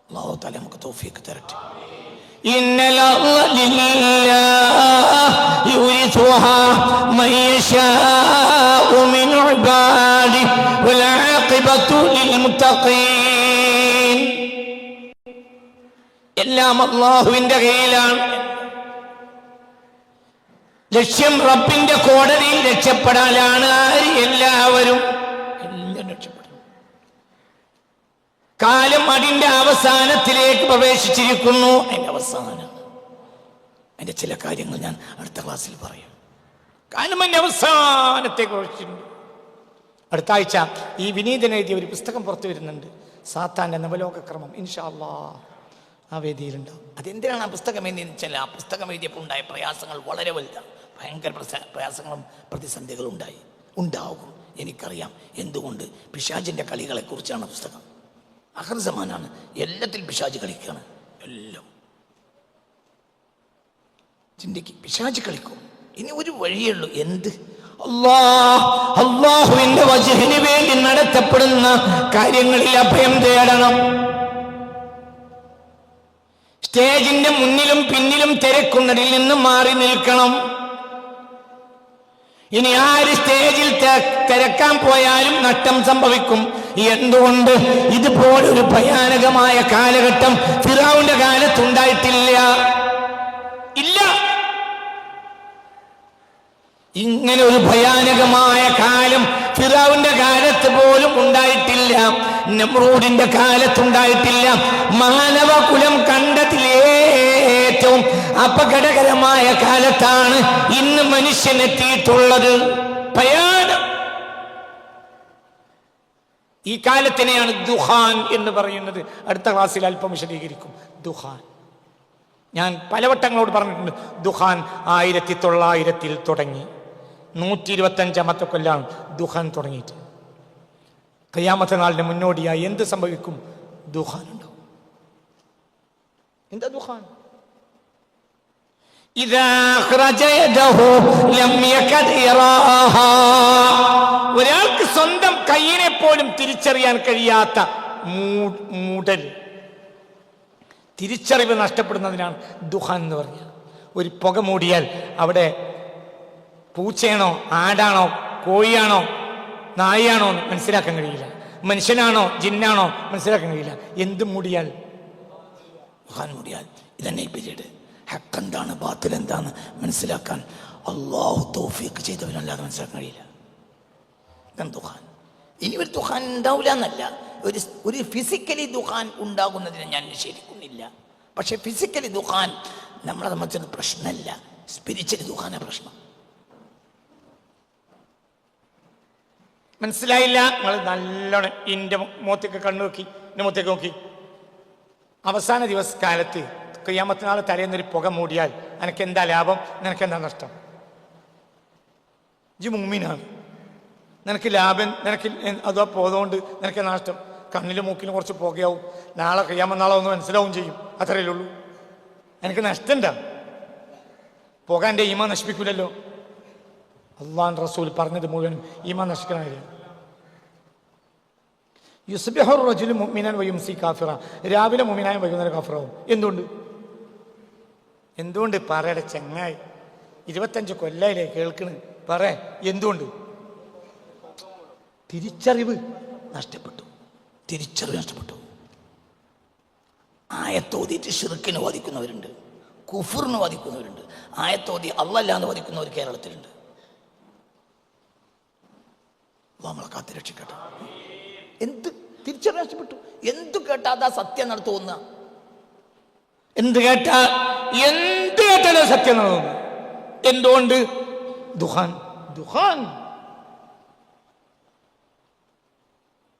അല്ലാഹു തആല നമുക്ക് തൗഫീഖ് തരട്ടെ. ഇന്നൽ അർള ലില്ലാഹി യുരിസുഹാ മൻ യശാഉ മിൻ ഇബാദിഹി വൽ ആഖിബത്തു ലിൽ മുത്തഖീൻ. എല്ലാം അല്ലാഹുവിന്റെ കയ്യിലാണ്. ലക്ഷ്യം റബ്ബിന്റെ കോടതിയിൽ രക്ഷപ്പെടാനാണ്. ആര്? എല്ലാവരും രക്ഷപ്പെടും. കാലം അതിന്റെ അവസാനത്തിലേക്ക് പ്രവേശിച്ചിരിക്കുന്നു. അതിന്റെ അവസാനം, അതിന്റെ ചില കാര്യങ്ങൾ ഞാൻ അടുത്ത ക്ലാസ്സിൽ പറയും. കാലം അതിന്റെ അവസാനത്തേക്ക് പ്രവേശിച്ചിട്ടുണ്ട്. അടുത്ത ആഴ്ച ഈ വിനീതൻ എഴുതിയ ഒരു പുസ്തകം പുറത്തു വരുന്നുണ്ട്, സാത്താന്റെ നവലോകക്രമം. ഇൻഷാ അല്ലാഹ് ആ വേദിയിലുണ്ടാവും. അതെന്തിനാണ് ആ പുസ്തകം എന്ന് വെച്ചാൽ, ആ പുസ്തകം എഴുതിയപ്പോൾ ഉണ്ടായ പ്രയാസങ്ങൾ വളരെ വലുതാണ്. ഭയങ്കര പ്രയാസങ്ങളും പ്രതിസന്ധികളും ഉണ്ടാകും. എനിക്കറിയാം എന്തുകൊണ്ട്. പിശാചിന്റെ കളികളെ കുറിച്ചാണ് പുസ്തകം. ആഖിർ സമാനാണ്, എല്ലാത്തിലും പിശാച് കളിക്കുകയാണ്. എല്ലാം ചിന്തിക്കും, പിശാച് കളിക്കും. ഇനി ഒരു വഴിയുള്ളൂ. എന്ത്? അല്ലാഹുവിന്റെ വജ്ഹിന് വേണ്ടി നടത്തപ്പെടുന്ന കാര്യങ്ങളിൽ അഭയം തേടണം. സ്റ്റേജിന്റെ മുന്നിലും പിന്നിലും തിരക്കുന്നതിൽ നിന്ന് മാറി നിൽക്കണം. ഇനി ആര് സ്റ്റേജിൽ തിരക്കാൻ പോയാലും നഷ്ടം സംഭവിക്കും. എന്തുകൊണ്ട്? ഇതുപോലൊരു ഭയാനകമായ കാലഘട്ടം ഫിറഔന്റെ കാലത്തുണ്ടായിട്ടില്ല. ഇല്ല, ഇങ്ങനെ ഒരു ഭയാനകമായ കാലം ഫിറഔന്റെ കാലത്ത് പോലും ഉണ്ടായിട്ടില്ല. നമ്രൂദിന്റെ കാലത്തുണ്ടായിട്ടില്ല. മാനവകുലം കണ്ടതിലേറ്റവും അപകടകരമായ കാലത്താണ് ഇന്ന് മനുഷ്യനെത്തിയിട്ടുള്ളത്. ഭയാനം. ഈ കാലത്തിനെയാണ് ദുഹാൻ എന്ന് പറയുന്നത്. അടുത്ത ക്ലാസ്സിൽ അല്പം വിശദീകരിക്കും. ദുഹാൻ ഞാൻ പലവട്ടങ്ങളോട് പറഞ്ഞിട്ടുണ്ട്. ദുഹാൻ 1900 തുടങ്ങി. 125ാമത്തെ കൊല്ലാണ് ദുഹാൻ തുടങ്ങിയിട്ട്. ഖിയാമത്ത് നാളിന് മുന്നോടിയായി എന്ത് സംഭവിക്കും? ദുഹാൻ ഉണ്ടാവും. എന്താ ദുഹാൻ? ഒരാൾക്ക് സ്വന്തം കയ്യിനെ പോലും തിരിച്ചറിയാൻ കഴിയാത്ത മൂടൽ, തിരിച്ചറിവ് നഷ്ടപ്പെടുന്നതിനാണ് ദുഹാൻ എന്ന് പറഞ്ഞാൽ. ഒരു പുക മൂടിയാൽ അവിടെ പൂച്ചയാണോ ആടാണോ കോഴിയാണോ നായയാണോ മനസ്സിലാക്കാൻ കഴിയില്ല. മനുഷ്യനാണോ ജിന്നാണോ മനസ്സിലാക്കാൻ കഴിയില്ല. എന്ത് മൂടിയാൽ? ദുഹാൻ മൂടിയാൽ. ഇതന്നെ ഈ പീരീഡ്. ഹക്ക് എന്താണ് ബാത്തിൽ എന്താണ് മനസ്സിലാക്കാൻ അല്ലാഹു തൗഫീഖ് ചെയ്തവനല്ലാതെ മനസ്സിലാക്കാൻ കഴിയില്ല. ഇതാണ് ദുഹാൻ. ഇനി ഒരു ദുഹാൻ ഉണ്ടാവില്ല എന്നല്ല, ഒരു ഫിസിക്കലി ദുഹാൻ ഉണ്ടാകുന്നതിനെ ഞാൻ നിഷേധിക്കുന്നില്ല. പക്ഷെ ഫിസിക്കലി ദുഹാൻ നമ്മളെ സംബന്ധിച്ചത് പ്രശ്നമല്ല, സ്പിരിച്വലി ദുഹാന പ്രശ്നം. മനസ്സിലായില്ല? നിങ്ങൾ നല്ലോണം എൻ്റെ മുഖത്തേക്ക് കണ്ണു നോക്കി, എൻ്റെ മുഖത്തേക്ക് നോക്കി. അവസാന കാലത്ത് ഖിയാമത്ത് നാൾ തലേന്നൊരു പുക മൂടിയാൽ നിനക്കെന്താ ലാഭം? നിനക്കെന്താ നഷ്ടം? ഇജ്ജ് മുഅ്മിനാണ്, നിനക്ക് ലാഭം, നിനക്ക് അതോ പോതുകൊണ്ട് നിനക്ക് നഷ്ടം? കണ്ണിലും മൂക്കിലും കുറച്ച് പുകയാവും. നാളെ ഖിയാമത്ത് നാളെ ഒന്ന് മനസ്സിലാവും ചെയ്യും. അത്രയല്ലേ ഉള്ളൂ. എനിക്ക് നഷ്ടണ്ട. പുക എൻ്റെ ഈമാൻ നശിപ്പിക്കില്ലല്ലോ. അല്ലാഹുവിന്റെ റസൂൽ പറഞ്ഞത് മുഴുവനും ഈമാൻ നശിക്കുന്ന കാര്യമാണ്. യുസ്ബിഹുർ റജുലു മുഅ്മിനൻ വയുംസി കാഫിറ. രാവിലെ മുഅ്മിനായും വൈകുന്നേരം കാഫിറാവും. എന്തുകൊണ്ട്? പറയുടെ ചങ്ങായി, 25 കൊല്ലായില്ലേ കേൾക്കണ്. പറ എന്തുകൊണ്ട്? തിരിച്ചറിവ് നഷ്ടപ്പെട്ടു. ആയത്തോതിയിട്ട് ഷിർക്കിന് വാദിക്കുന്നവരുണ്ട്, കുഫറിന് വാദിക്കുന്നവരുണ്ട്. ആയത്തോതി അള്ളല്ലാന്ന് വാദിക്കുന്നവർ കേരളത്തിലുണ്ട്. നമ്മളെ കാത്ത് രക്ഷിക്കട്ടെ. എന്ത് തിരിച്ചറിവ് നഷ്ടപ്പെട്ടു? എന്തു കേട്ടാ അതാ സത്യം നടത്തു തോന്നുക? എന്ത് കേട്ടാലോ സത്യം നടന്നു? എന്തുകൊണ്ട്? ദുഹാൻ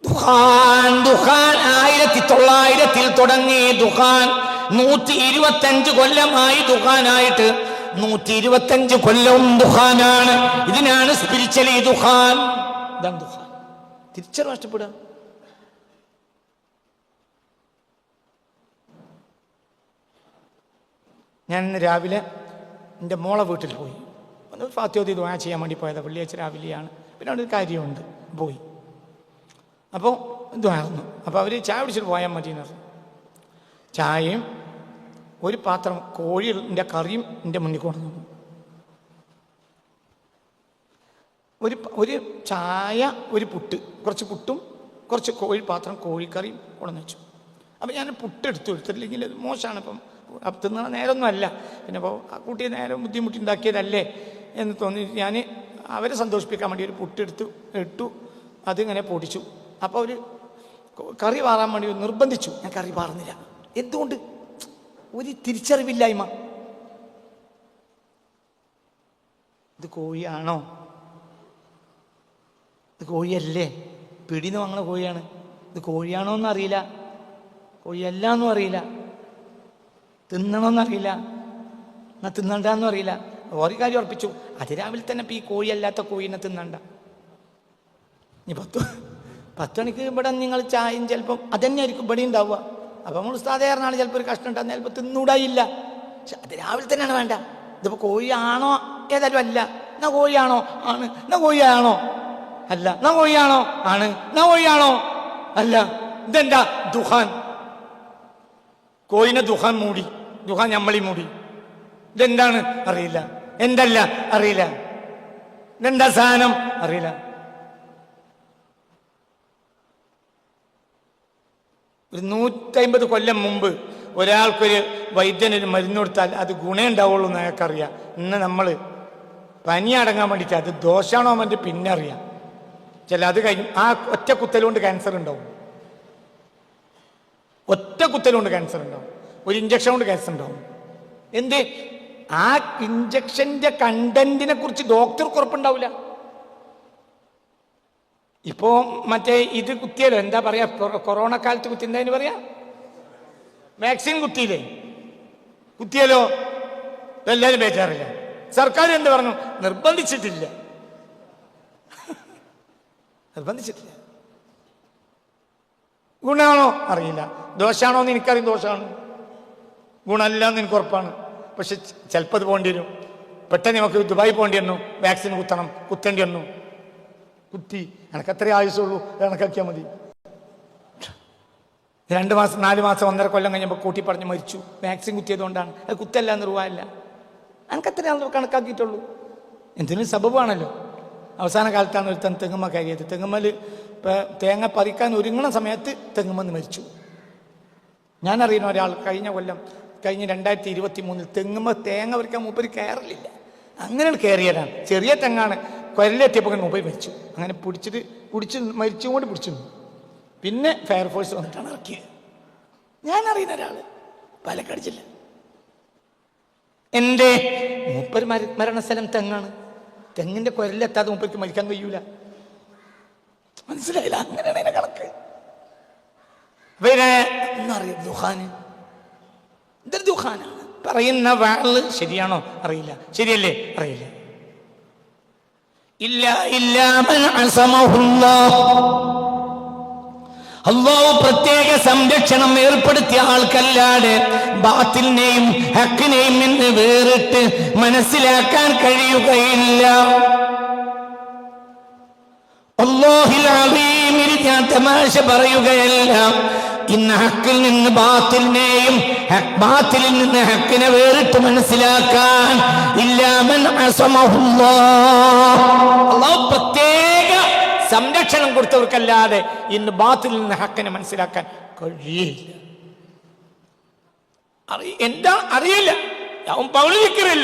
1900 തുടങ്ങി. ദുഹാൻ 125 കൊല്ലമായി ദുഹാനായിട്ട്. 125 കൊല്ലവും ദുഹാനാണ്. ഇതിനാണ് സ്പിരിച്വലി ദുഹാൻ. ഇതാണ് ദുഹാൻ. തിരിച്ചറിവ് നഷ്ടപ്പെടുക. ഞാൻ ഇന്ന് രാവിലെ എൻ്റെ മോളെ വീട്ടിൽ പോയി. ഒന്ന് ഫാത്തിഹ ദുആ ചെയ്യാൻ വേണ്ടി പോയത്. വെള്ളിയാഴ്ച രാവിലെയാണ്. പിന്നെ അവിടെ ഒരു കാര്യമുണ്ട്, പോയി. അപ്പോൾ ദുആ. അപ്പോൾ അവർ ചായ പിടിച്ചിട്ട് പോയാൽ മതി എന്ന് പറഞ്ഞു. ചായയും ഒരു പാത്രം കോഴിൻ്റെ കറിയും എൻ്റെ മുന്നിൽ കൊണ്ടുവന്നു. ഒരു ചായ, ഒരു പുട്ട്, കുറച്ച് പുട്ടും കുറച്ച് പാത്രം കോഴിക്കറിയും കൊണ്ടുവന്ന് വെച്ചു. അപ്പം ഞാൻ പുട്ട് എടുത്തില്ലെങ്കിൽ അത് മോശമാണ്. അപ്പം തിന്നണ നേരമൊന്നും അല്ല. പിന്നെ അപ്പോൾ ആ കുട്ടിയെ നേരം ബുദ്ധിമുട്ടി ഉണ്ടാക്കിയതല്ലേ എന്ന് തോന്നി ഞാൻ അവരെ സന്തോഷിപ്പിക്കാൻ വേണ്ടി ഒരു ഇട്ടു. അതിങ്ങനെ പൊടിച്ചു. അപ്പോൾ ഒരു കറി പാറാൻ വേണ്ടി നിർബന്ധിച്ചു. ഞാൻ കറി പാറുന്നില്ല. എന്തുകൊണ്ട്? ഒരു തിരിച്ചറിവില്ലായ്മ. ഇത് കോഴിയാണോ? ഇത് കോഴിയല്ലേ? പിടിന്ന് വാങ്ങുന്ന കോഴിയാണ്. ഇത് കോഴിയാണോ എന്നറിയില്ല, കോഴിയല്ല എന്നും അറിയില്ല, തിന്നണമെന്നറിയില്ല, എന്നാൽ തിന്നണ്ടെന്നും അറിയില്ല. ഒരു കാര്യം ഉറപ്പിച്ചു, അത് രാവിലെ തന്നെ ഇപ്പം ഈ കോഴിയല്ലാത്ത കോഴീനെ തിന്നണ്ട. ഇനി 10 മണിക്ക് ഇവിടെ നിങ്ങൾ ചായയും ചിലപ്പം അതന്നെയായിരിക്കും ഇവിടെ ഉണ്ടാവുക. അപ്പം നമ്മൾ സാധാരണ ചിലപ്പോൾ ഒരു കഷ്ണം ഉണ്ടാകുന്ന ചിലപ്പോൾ തിന്നൂടായില്ല. പക്ഷെ അത് രാവിലെ തന്നെയാണ് വേണ്ട. ഇതിപ്പോൾ കോഴിയാണോ? ഏതായാലും അല്ല. എന്നാ കോഴിയാണോ? ആണ്. എന്നാ കോഴിയാണോ? അല്ല. എന്നാ കോഴിയാണോ? ആണ്. എന്നാ കോഴിയാണോ? അല്ല. ഇതെന്താ? ദുഹാൻ. കോഴിനെ ദുഹാൻ മൂടി, ദുഹാൻ ഞമ്മളി മൂടി. ഇതെന്താണ്? അറിയില്ല. എന്തല്ല? അറിയില്ല. ഇതെന്താ സാധനം? അറിയില്ല. ഒരു 150 കൊല്ലം മുമ്പ് ഒരാൾക്കൊരു വൈദ്യനൊരു മരുന്ന് കൊടുത്താൽ അത് ഗുണം ഉണ്ടാവുള്ളൂ എന്ന് അയാൾക്കറിയാം. ഇന്ന് നമ്മൾ പനി അടങ്ങാൻ വേണ്ടിയിട്ട് അത് ദോഷമാണോ മറ്റു പിന്നെ അറിയാം. അത് കഴിഞ്ഞു ആ ഒറ്റ കുത്തലുകൊണ്ട് ക്യാൻസർ ഉണ്ടാവും. ഒറ്റ കുത്തലുകൊണ്ട് ക്യാൻസർ ഉണ്ടാവും. ഒരു ഇഞ്ചക്ഷൻ കൊണ്ട് ക്യാൻസർ ഉണ്ടാവും. എന്ത്? ആ ഇഞ്ചക്ഷന്റെ കണ്ടന്റിനെ കുറിച്ച് ഡോക്ടർക്ക് ഉറപ്പുണ്ടാവില്ല. ഇപ്പോ മറ്റേ ഇത് കുത്തിയല്ലോ, എന്താ പറയാ, കൊറോണ കാലത്ത് കുത്തി, എന്താ പറയാ, വാക്സിൻ കുത്തിയില്ലേ? കുത്തിയല്ലോ, എല്ലാവരും ബേജാറില്ല. സർക്കാർ എന്ത് പറഞ്ഞു? നിർബന്ധിച്ചിട്ടില്ല. നിർബന്ധിച്ചിട്ടില്ല. ഗുണമാണോ? അറിയില്ല. ദോഷമാണോ എന്ന് എനിക്കറിയാം. ദോഷമാണ്. ഗുണമല്ല എന്ന് എനിക്ക് ഉറപ്പാണ്. പക്ഷെ ചിലപ്പോൾ അത് പോകേണ്ടി വരും. പെട്ടെന്ന് നമുക്ക് ദുബായി പോകേണ്ടി വന്നു, വാക്സിൻ കുത്തേണ്ടി വന്നു. കുത്തി. എനക്ക് അത്രേ ആയുസുള്ളൂ, കണക്കാക്കിയാൽ മതി. 2 മാസം 4 മാസം 1.5 കൊല്ലം കഴിഞ്ഞപ്പോൾ കൂട്ടി പറഞ്ഞ് മരിച്ചു. വാക്സിൻ കുത്തിയത് കൊണ്ടാണ്. അത് കുത്തല്ല എന്ന് രൂപയല്ല. എനിക്ക് അത്രയാണ് കണക്കാക്കിയിട്ടുള്ളൂ. എന്തിനും സബബാണല്ലോ. അവസാന കാലത്താണ് ഒരുത്തൻ തെങ്ങുമ്മ കയറിയത്. തെങ്ങുമ്മൽ തേങ്ങ പറിക്കാൻ ഒരുങ്ങണ സമയത്ത് തെങ്ങുമെന്ന് മരിച്ചു. ഞാനറിയുന്ന ഒരാൾ കഴിഞ്ഞ 2023 തെങ്ങുമ്മ തേങ്ങ പറിക്കാൻ മൂപ്പര് കയറില്ല. അങ്ങനെ കയറിയതാണ്. ചെറിയ തെങ്ങാണ്. കൊരലെത്തിയപ്പോൾ മൂപ്പര് മരിച്ചു. അങ്ങനെ മരിച്ചും കൊണ്ട് പിടിച്ചു. പിന്നെ ഫയർഫോഴ്സ് വന്നിട്ടാണ് ഇറക്കിയത്. ഞാൻ അറിയുന്ന ഒരാൾ പാലക്കാട് ജില്ല. എൻ്റെ മൂപ്പര് മരണസ്ഥലം തെങ്ങാണ്. തെങ്ങിന്റെ കൊരലെത്താതെ മൂപ്പർക്ക് മരിക്കാൻ കഴിയൂല. മനസ്സിലായില്ല? അങ്ങനെയാണ് അതിന്റെ കണക്ക്. എന്നറിയാം ദുഹാന്. ഇതൊരു ദുഹാനാണ്. പറയുന്ന വാള് ശരിയാണോ? അറിയില്ല. ശരിയല്ലേ? അറിയില്ല. അല്ലാഹു പ്രത്യേക സംരക്ഷണം ഏർപ്പെടുത്തിയ ആൾക്കല്ലാതെ ബാത്തിലിനെയും ഹക്കിനെയും നിന്ന് വേറിട്ട് മനസ്സിലാക്കാൻ കഴിയുകയില്ല. അല്ലാഹുൽ അലീമിൽ ഞാൻ തമാശ പറയുകയല്ല. ഇന്ന് ഹക്കിൽ നിന്ന് ബാത്തിലിനെയും ബാത്തിലിൽ നിന്ന് ഹക്കിനെ വേറിട്ട് മനസ്സിലാക്കാൻ ഇല്ലാമൻ അസമഹുല്ലാഹ്, അല്ലാഹു പ്രത്യേക സംരക്ഷണം കൊടുത്തവർക്കല്ലാതെ ഇന്ന് ബാത്തിലിൽ നിന്ന് ഹക്കിനെ മനസ്സിലാക്കാൻ കഴിയില്ല. എന്താ അറിയില്ല. പൗളി വിക്കറില്ല.